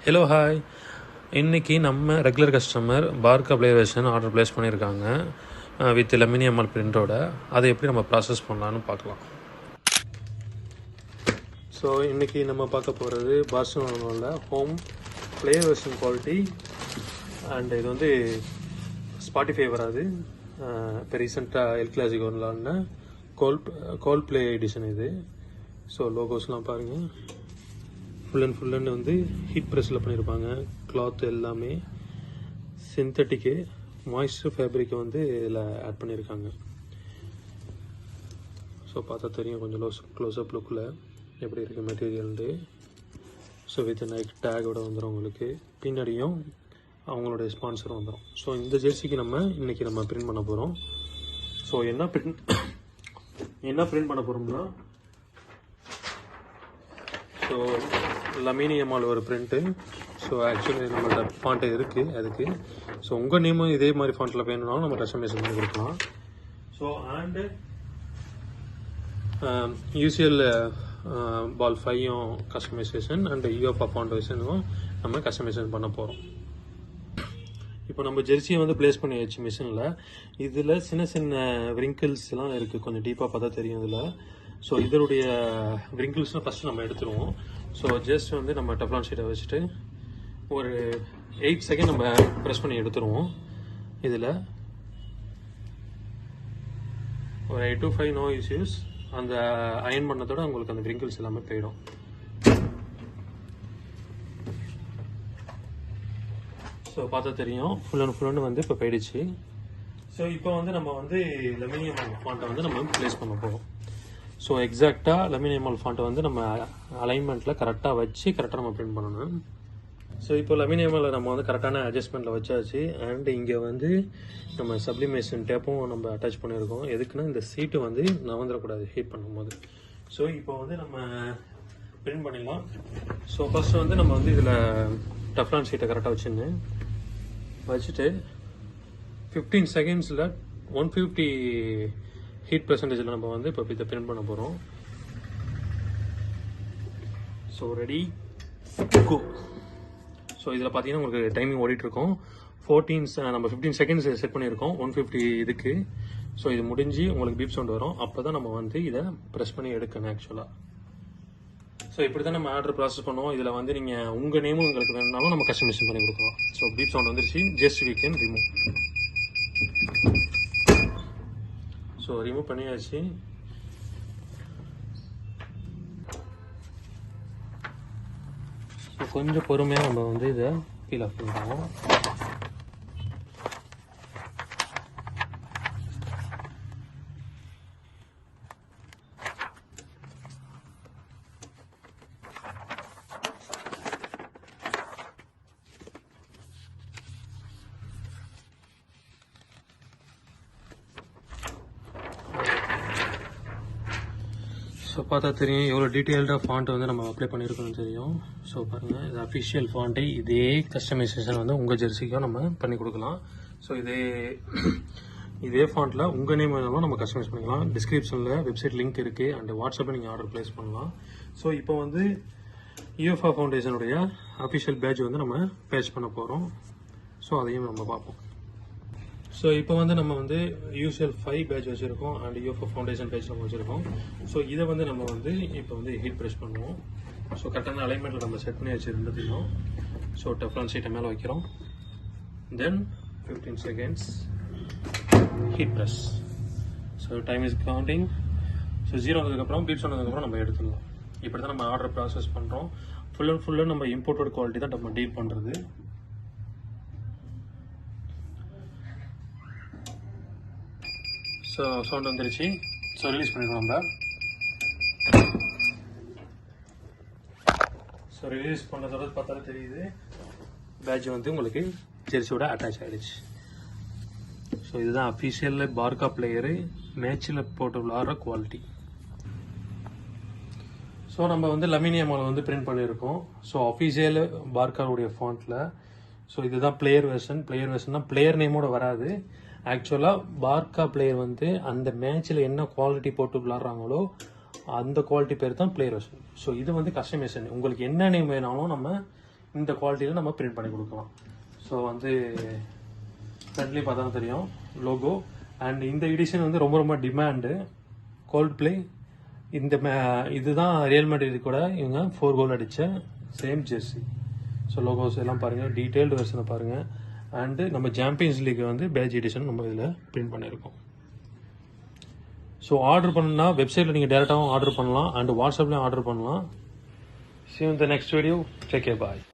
Hello hi. இன்றைக்கி நம்ம regular customer பார்க் அப்ளைவேஷன் ஆர்டர் ப்ளேஸ் பண்ணியிருக்காங்க வித் லெமினியம்எல் பிரிண்டோட. அதை எப்படி நம்ம ப்ராசஸ் பண்ணலான்னு பார்க்கலாம். ஸோ இன்றைக்கி நம்ம பார்க்க போகிறது பார்சிலோனாவில் home play version quality. And இது வந்து ஸ்பாட்டிஃபை வராது. இப்போ ரீசெண்டாக எல் கிளாசிக் விளாட்ன கோல் ப்ளே எடிஷன் இது. ஸோ லோகோஸ்லாம் பாருங்கள், ஃபுல் அண்ட் வந்து ஹீட் ப்ரெஸ்ஸில் பண்ணியிருப்பாங்க. கிளாத் எல்லாமே சிந்தட்டிக்கு மாய்ஸ்சர் ஃபேப்ரிக்கை வந்து இதில் ஆட் பண்ணியிருக்காங்க. ஸோ பார்த்தா தெரியும் கொஞ்சம் க்ளோஸ்அப் லுக்கில் எப்படி இருக்குது மெட்டீரியல்ண்டு. ஸோ வித் நைக் டேகோட வந்துடும் உங்களுக்கு. பின்னாடியும் அவங்களுடைய ஸ்பான்சர் வந்துடும். ஸோ இந்த ஜெர்சிக்கு இன்றைக்கி நம்ம பிரிண்ட் பண்ண போகிறோம். ஸோ என்ன பிரிண்ட் பண்ண போகிறோம்னா, ஸோ லெமினியம்எல் ஒரு பிரிண்ட்டு. ஸோ ஆக்சுவலி நம்மள்ட்ட ஃபாண்ட்டு இருக்குது அதுக்கு. ஸோ உங்கள் நேமும் இதே மாதிரி ஃபாண்ட்டில் வேணும்னாலும் நம்ம கஸ்டமைசேஷன் பண்ணி கொடுக்கலாம். ஸோ அண்டு யூசிஎல் பால் 5யும் கஸ்டமைசேஷன் அண்டு யூஎஃப்ஆ ஃபாண்ட் வைஸனும் நம்ம கஸ்டமைசேஷன் பண்ண போகிறோம். இப்போ நம்ம ஜெர்சியை வந்து ப்ளேஸ் பண்ணியாச்சு மிஷினில். இதில் சின்ன விரிங்கிள்ஸ்லாம் இருக்குது, கொஞ்சம் டீப்பாக பார்த்தா தெரியும் இதில். ஸோ இதனுடைய விரிங்கிள்ஸ்லாம் ஃபஸ்ட்டு நம்ம எடுத்துருவோம். ஸோ ஜஸ்ட் வந்து நம்ம டெஃப்லான் ஷீட்டை வச்சுட்டு ஒரு 8 செகண்ட் நம்ம ப்ரெஸ் பண்ணி எடுத்துருவோம். இதில் ஒரு 8 to 5 நோ இஷ்யூஸ். அந்த அயன் பண்ணதோட உங்களுக்கு அந்த விரிங்கிள்ஸ் எல்லாமே போயிடும். ஸோ பார்த்தா தெரியும் ஃபுல் அண்ட் வந்து இப்போ போயிடுச்சு. ஸோ இப்போ வந்து நம்ம வந்து லெமினியம்எல் ஃபாண்ட்டை வந்து நம்ம ப்ளேஸ் பண்ண போகிறோம். ஸோ எக்ஸாக்டாக லெமினியம்எல் ஃபாண்ட்டை வந்து நம்ம அலைன்மெண்ட்டில் கரெக்டாக வச்சு கரெக்டாக நம்ம பிரிண்ட் பண்ணணும். ஸோ இப்போ லெமினியம்எல் நம்ம வந்து கரெக்டான அட்ஜஸ்ட்மெண்ட்டில் வச்சாச்சு. அண்ட் இங்கே வந்து நம்ம சப்ளிமேஷன் டேப்பும் நம்ம அட்டாச் பண்ணியிருக்கோம். எதுக்குன்னா இந்த சீட்டு வந்து நவந்துடக்கூடாது ஹீட் பண்ணும்போது. ஸோ இப்போ வந்து நம்ம பிரிண்ட் பண்ணிடலாம். ஸோ ஃபஸ்ட்டு வந்து நம்ம வந்து இதில் டெஃப்லான் ஷீட்டை கரெக்டாக வச்சுட்டு 15 செகண்ட்ஸில் 150 ஹீட் பெர்சன்டேஜில் நம்ம வந்து இப்போ இதை பிரிண்ட் பண்ண போகிறோம். ஸோ ரெடி கோ. ஸோ இதில் பார்த்தீங்கன்னா உங்களுக்கு டைமிங் ஓடிட்டுருக்கோம். நம்ம 15 செகண்ட்ஸ் செட் பண்ணியிருக்கோம் 150 இதுக்கு. ஸோ இது முடிஞ்சு உங்களுக்கு பீப் சவுண்ட் வரும். அப்போ தான் நம்ம வந்து இதை ப்ரெஸ் பண்ணி எடுக்கணும் ஆக்சுவலாக. ஸோ இப்படி தான் நம்ம ஆர்டர் ப்ராசஸ் பண்ணுவோம். இதில் வந்து நீங்கள் உங்கள் நேமும் உங்களுக்கு வேணுனாலும் நம்ம கஸ்டமைசேஷன் பண்ணி கொடுக்கலாம். ஸோ பீப் சவுண்ட் வந்துருச்சு. Just we can remove. So remove பண்ணியாச்சு. ஸோ கொஞ்சம் பொறுமையாக நம்ம வந்து இதை பீல் ஆஃப் பண்ணுறோம். ஸோ பார்த்தா தெரியும் எவ்வளோ டீட்டெயில்டாக ஃபாண்ட் வந்து நம்ம அப்ளை பண்ணியிருக்கோம்னு தெரியும். ஸோ பாருங்கள், இது அஃபிஷியல் ஃபாண்ட்டை இதே கஸ்டமைசேஷன் வந்து உங்கள் ஜெர்சிக்கும் நம்ம பண்ணி கொடுக்கலாம். ஸோ இதே ஃபாண்ட்டில் உங்கள் நேம் வேணாலும் நம்ம கஸ்டமைஸ் பண்ணிக்கலாம். டிஸ்கிரிப்ஷனில் வெப்சைட் லிங்க் இருக்குது. அண்ட் வாட்ஸ்அப்பில் நீங்கள் ஆர்டர் ப்ளேஸ் பண்ணலாம். ஸோ இப்போ வந்து யூஎஃப்ஆ ஃபவுண்டேஷனுடைய அஃபிஷியல் பேட்ச் வந்து நம்ம பேட்ச் பண்ண போகிறோம். ஸோ அதையும் நம்ம பார்ப்போம். ஸோ இப்போ வந்து நம்ம வந்து யூசிஎல் 5 பேட்ச் வச்சுருக்கோம் அண்ட் யூஎஃப்ஆ ஃபவுண்டேஷன் பேட்ச் நம்ம வச்சுருக்கோம். ஸோ இதை வந்து நம்ம வந்து இப்போ வந்து ஹீட் ப்ரெஸ் பண்ணுவோம். ஸோ கரெக்டான அலைன்மெண்ட்டில் நம்ம செட் பண்ணி வச்சுருந்தோம். ஸோ டெஃப்லான் ஷீட்டை மேலே வைக்கிறோம். தென் 15 seconds heat press. So time is counting. So 0 வந்ததுக்கப்புறம் பீப் சொன்னதுக்கப்புறம் நம்ம எடுத்துடலாம். இப்படி தான் நம்ம ஆர்டர் ப்ராசஸ் பண்ணுறோம். ஃபுல் அண்ட் நம்ம இம்போர்ட்டட் குவாலிட்டி தான் நம்ம டீல் பண்ணுறது. ஸோ சவுண்ட் வந்துருச்சு. ஸோ ரிலீஸ் பண்ணிடுவோம் நம்ம. ஸோ ரிலீஸ் பண்ணதோட பார்த்தாலும் தெரியுது பேட்ச் வந்து உங்களுக்கு ஜெர்சியோட அட்டாச் ஆகிடுச்சு. ஸோ இதுதான் அஃபிஷியல் பார்கா பிளேயரு மேட்சில் போட்டு விளாட்ற குவாலிட்டி. ஸோ நம்ம வந்து லெமினியம்எல் வந்து பிரிண்ட் பண்ணியிருக்கோம். ஸோ அஃபிஷியல் பார்காவுடைய ஃபாண்ட்டில். ஸோ இதுதான் பிளேயர் வெர்ஷன்னா பிளேயர் நேமோட வராது. ஆக்சுவலாக பார்கா பிளேயர் வந்து அந்த மேட்ச்சில் என்ன குவாலிட்டி போட்டு விளாட்றாங்களோ அந்த குவாலிட்டி பேர் தான் பிளேயர் வெர்ஷன். ஸோ இது வந்து கஸ்டமைசேஷன். உங்களுக்கு என்ன நேம் வேணாலும் நம்ம இந்த குவாலிட்டியில் நம்ம பிரிண்ட் பண்ணி கொடுக்கலாம். ஸோ வந்து ஃப்ரண்ட்லி பார்த்தா தெரியும் லோகோ. அண்ட் இந்த எடிஷன் வந்து ரொம்ப ரொம்ப டிமாண்டு. கோல்ட் பிளே இந்த இதுதான் ரியல் மேட்ரிட் கூட இவங்க 4 கோல் அடித்த சேம் ஜெர்சி. ஸோ லோகோஸ் எல்லாம் பாருங்கள், டீட்டெயில்டு வெர்ஷனை பாருங்கள். அண்டு நம்ம சாம்பியன்ஸ் லீக் வந்து பேட்ச் எடிஷன் நம்ம இதில் பிரிண்ட் பண்ணியிருக்கோம். ஸோ ஆர்டர் பண்ணணும்னா வெப்சைட்டில் நீங்கள் டேரெக்டாகவும் ஆர்டர் பண்ணலாம் அண்ட் வாட்ஸ்அப்லேயும் ஆர்டர் பண்ணலாம். See you in the next video. Take care. Bye.